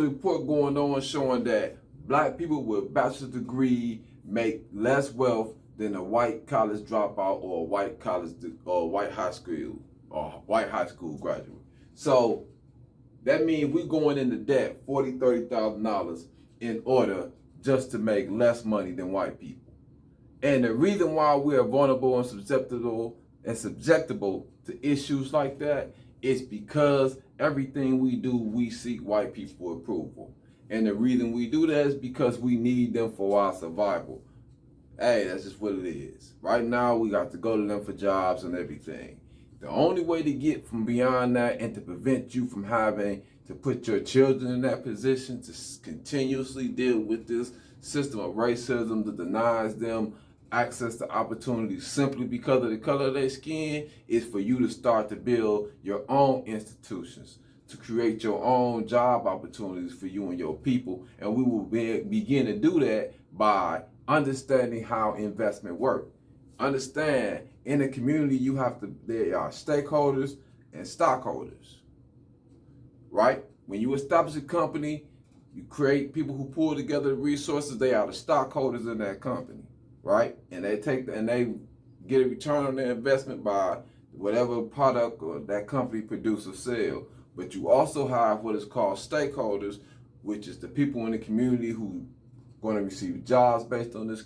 report going on showing that black people with bachelor's degree make less wealth than a white college dropout or a white college or white high school graduate. So that means we're going into debt $40,000-$30,000 in order just to make less money than white people. And the reason why we are vulnerable and susceptible to issues like that is because everything we do, we seek white people approval. And the reason we do that is because we need them for our survival. Hey, that's just what it is. Right now, we got to go to them for jobs and everything. The only way to get from beyond that and to prevent you from having to put your children in that position to continuously deal with this system of racism that denies them access to opportunities simply because of the color of their skin is for you to start to build your own institutions, to create your own job opportunities for you and your people. And we will begin to do that by understanding how investment works. Understand, in the community, there are stakeholders and stockholders, right? When you establish a company, you create people who pull together the resources. They are the stockholders in that company, right? And they get a return on their investment by whatever product or that company produce or sell. But you also have what is called stakeholders, which is the people in the community who going to receive jobs based on this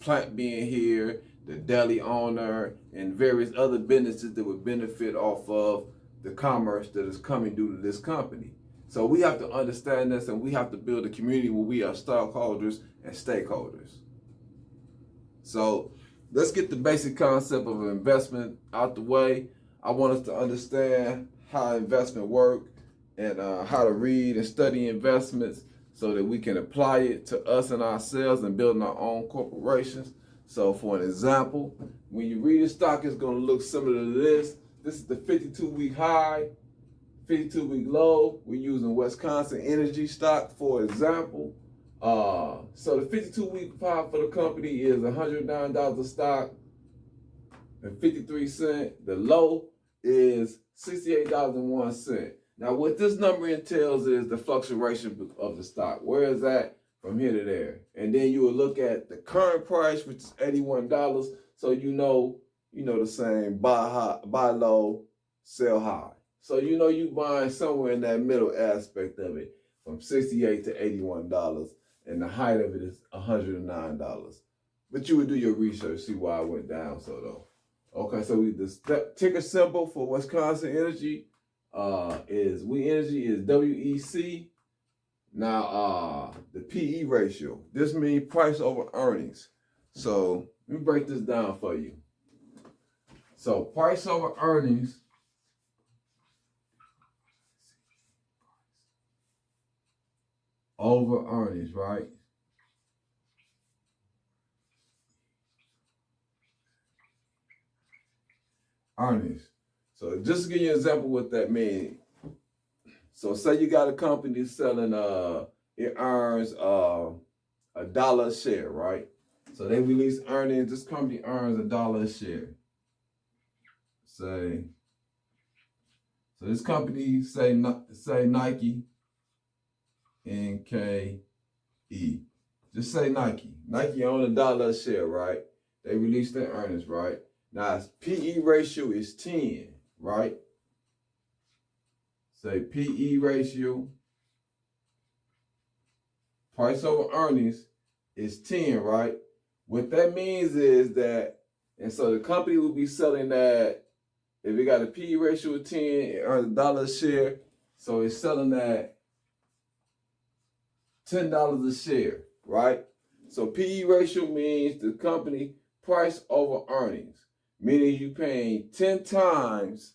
plant being here, the deli owner, and various other businesses that would benefit off of the commerce that is coming due to this company. So we have to understand this, and we have to build a community where we are stockholders and stakeholders. So let's get the basic concept of investment out the way. I want us to understand how investment work and how to read and study investments so that we can apply it to us and ourselves and building our own corporations. So for an example, when you read a stock, it's going to look similar to this. This is the 52-week high, 52-week low. We're using Wisconsin Energy stock, for example. So the 52-week high for the company is $109 a stock and 53 cents. The low is $68.01. Now, what this number entails is the fluctuation of the stock. Where is that from here to there? And then you will look at the current price, which is $81. So you know the saying, buy low, sell high. So you buying somewhere in that middle aspect of it, from $68 to $81, and the height of it is $109. But you would do your research, see why it went down so though. Okay, so the ticker symbol for Wisconsin Energy is WEC. Now the PE ratio. This means price over earnings. So let me break this down for you. So price over earnings over earnings, right? Earnings. So just to give you an example what that means. So say you got a company selling it earns $1 a share, right? So they release earnings. This company earns $1 a share. So this company say Nike, NKE. Just say Nike. Nike own $1 a share, right? They release their earnings, right? Now its PE ratio is 10, right? Say PE ratio, price over earnings is 10, right? What that means is that, and so the company will be selling that, if it got a PE ratio of 10, it earns $1 a share. So it's selling at $10 a share, right? So PE ratio means the company price over earnings, meaning you paying 10 times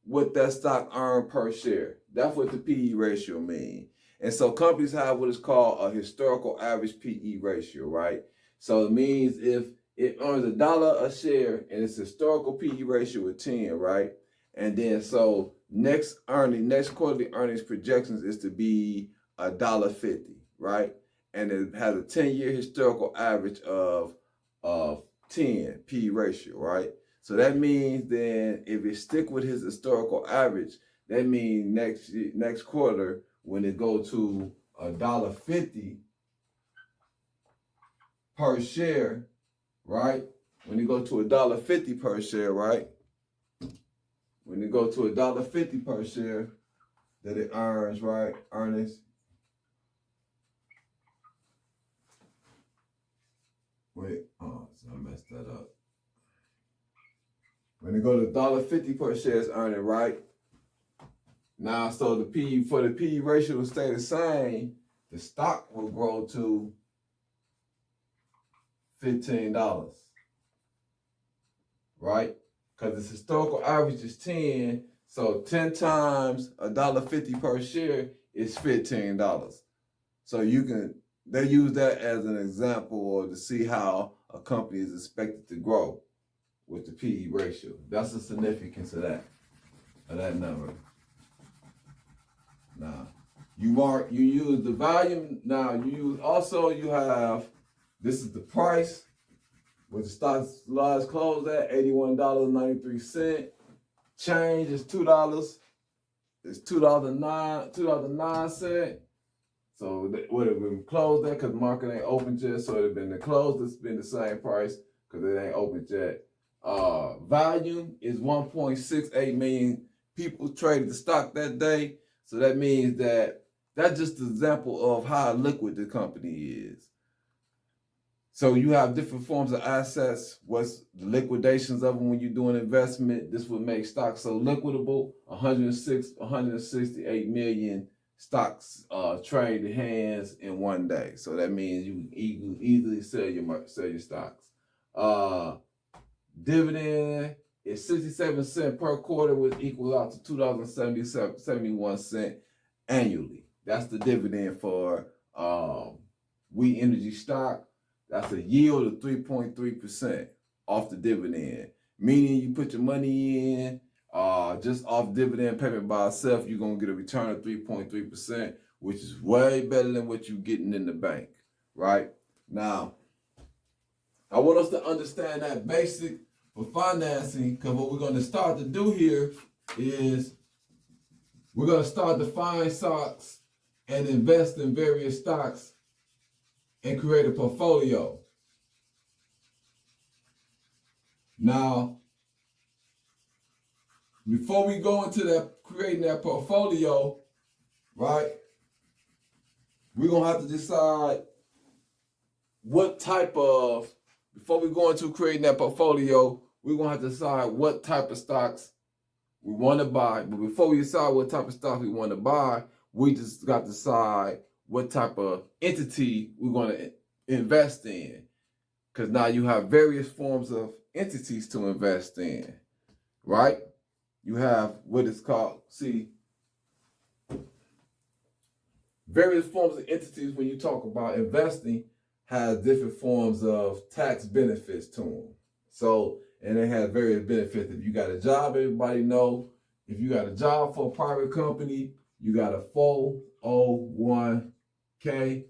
what that stock earned per share. That's what the PE ratio means. And so companies have what is called a historical average PE ratio, right? So it means if it earns $1 a share and its historical PE ratio is 10, right? And then so next quarterly earnings projections is to be $1.50, right? And it has a 10-year historical average of 10 PE ratio, right? So that means then if it stick with his historical average, that means next quarter when it go to $1.50 per share, right? When you go to $1.50 per share, right? When you go to $1.50 per share that it earns, right? Earnings. Wait, oh, so I messed that up. When you go to $1.50 per share, it's earning, right? Now, so the P for the P ratio to stay the same, the stock will grow to $15, right? Because its historical average is 10, so 10 times $1.50 per share is $15. So they use that as an example or to see how a company is expected to grow with the PE ratio. That's the significance of that number. Now, you use the volume. Now you have, this is the price, where the stock last closed at $81.93. Change is $2. It's $2.09. So it would have been closed at because the market ain't open yet. So it would have been the closed. It's been the same price because it ain't open yet. Volume is 1.68 million people traded the stock that day. So that means that's just an example of how liquid the company is. So you have different forms of assets. What's the liquidations of them when you're doing investment? This would make stocks so liquidable. 168 million stocks traded hands in one day. So that means you can easily sell your stocks. Dividend is 67 cents per quarter, which equals out to $2.71 annually. That's the dividend for We Energy stock. That's a yield of 3.3% off the dividend. Meaning you put your money in, just off dividend payment by itself, you're going to get a return of 3.3%, which is way better than what you're getting in the bank, right? Now, I want us to understand that basic for financing, because what we're going to start to do here is we're going to start to find stocks and invest in various stocks and create a portfolio. Now, before we go into that, creating that portfolio, right, we're going to have to decide before we go into creating that portfolio, we're going to have to decide what type of stocks we want to buy. But before we decide what type of stock we want to buy, we just got to decide what type of entity we're going to invest in. Because now you have various forms of entities to invest in, right? You have what is called, various forms of entities when you talk about investing has different forms of tax benefits to them. So, and it has various benefits. If you got a job, everybody know, if you got a job for a private company, you got a 401k.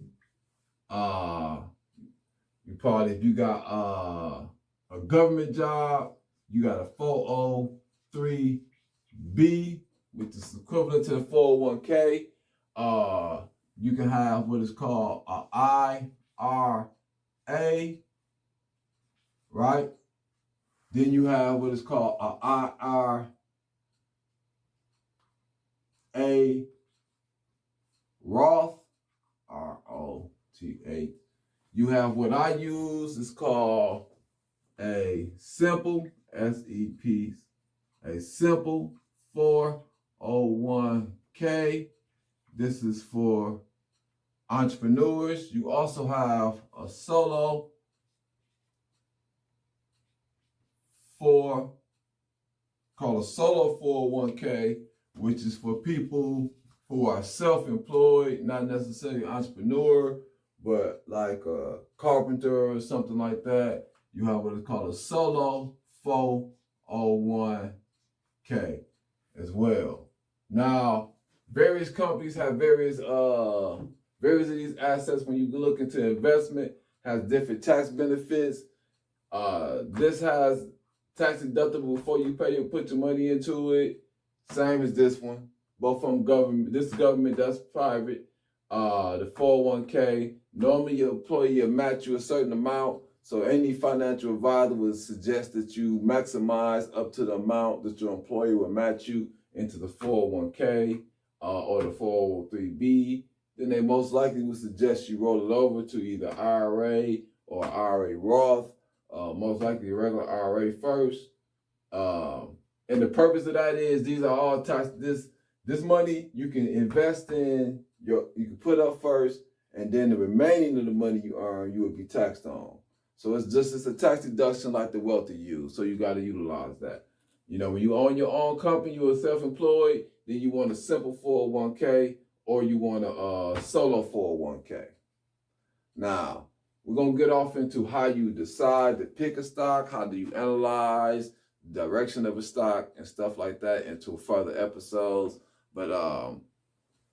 If you got a government job, you got a 403b, which is equivalent to the 401k. You can have what is called a IRA, right? Then you have what is called a IRA Roth, ROTH. You have what I use is called a simple, SEP, a simple 401k. This is for entrepreneurs. You also have a solo called a solo 401k, which is for people who are self-employed, not necessarily entrepreneur, but like a carpenter or something like that. You have what is called a solo 401k as well. Now, various companies have various of these assets. When you look into investment, has different tax benefits. This has tax deductible before you put your money into it. Same as this one. Both from government. This is government, that's private. The 401k. Normally your employee will match you a certain amount. So any financial advisor would suggest that you maximize up to the amount that your employer will match you into the 401k or the 403b. Then they most likely would suggest you roll it over to either IRA or IRA Roth. Most likely a regular IRA first. And the purpose of that is these are all tax. This money you can invest in, you can put up first, and then the remaining of the money you earn, you will be taxed on. So it's a tax deduction like the wealthy use. So you got to utilize that. You know, when you own your own company, you're self-employed, then you want a simple 401k or you want a solo 401k. Now, we're going to get off into how you decide to pick a stock, how do you analyze the direction of a stock and stuff like that into further episodes. But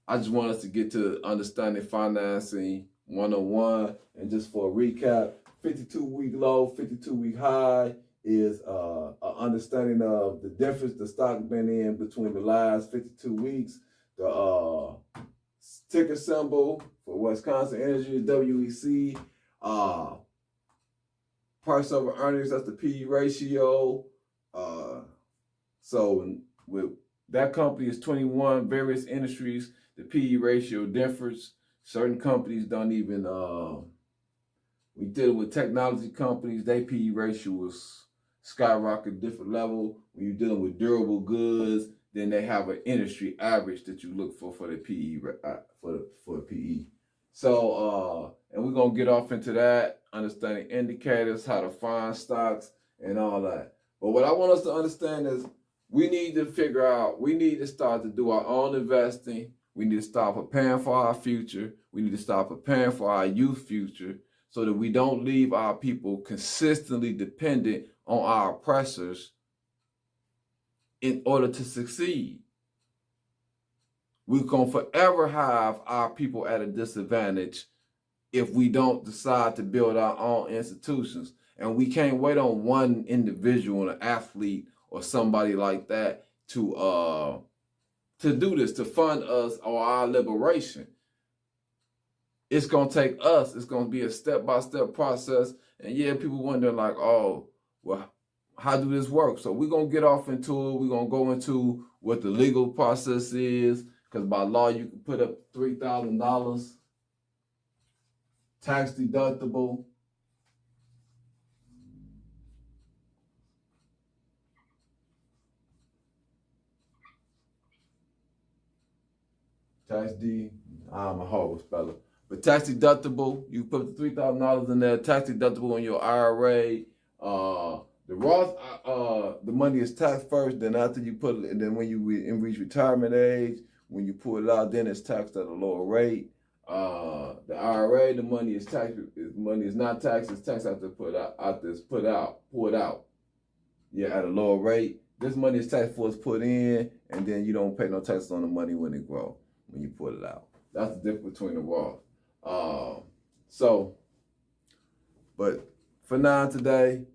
I just want us to get to understanding financing 101. And just for a recap, 52-week low, 52-week high is an understanding of the difference the stock been in between the last 52 weeks. The ticker symbol for Wisconsin Energy is WEC. Price over earnings, that's the PE ratio. So with that company is 21. Various industries, the PE ratio differs. Certain companies don't even, we deal with technology companies, their PE ratio is skyrocket different level. When you're dealing with durable goods, then they have an industry average that you look for the PE, for the PE. So, and we're going to get off into that, understanding indicators, how to find stocks and all that. But what I want us to understand is we need to start to do our own investing. We need to start preparing for our future. We need to start preparing for our youth future so that we don't leave our people consistently dependent on our oppressors in order to succeed. We're going to forever have our people at a disadvantage if we don't decide to build our own institutions. And we can't wait on one individual, an athlete or somebody like that to do this, to fund us or our liberation. It's going to take us. It's going to be a step-by-step process. And yeah, people wonder like, oh, well, how do this work? So we're going to get off into it. We're going to go into what the legal process is, because by law, you can put up $3,000, tax deductible. I'm a horrible speller. But tax deductible, you put the $3,000 in there, tax deductible on your IRA. The Roth, the money is taxed first, then after you put it, and then when you reach retirement age, when you pull it out, then it's taxed at a lower rate. The IRA, the money is taxed. Money is not taxed. It's taxed after pulled out. Yeah, at a lower rate. This money is taxed before it's put in, and then you don't pay no taxes on the money when it grows, when you pull it out. That's the difference between the Roth. But for now today,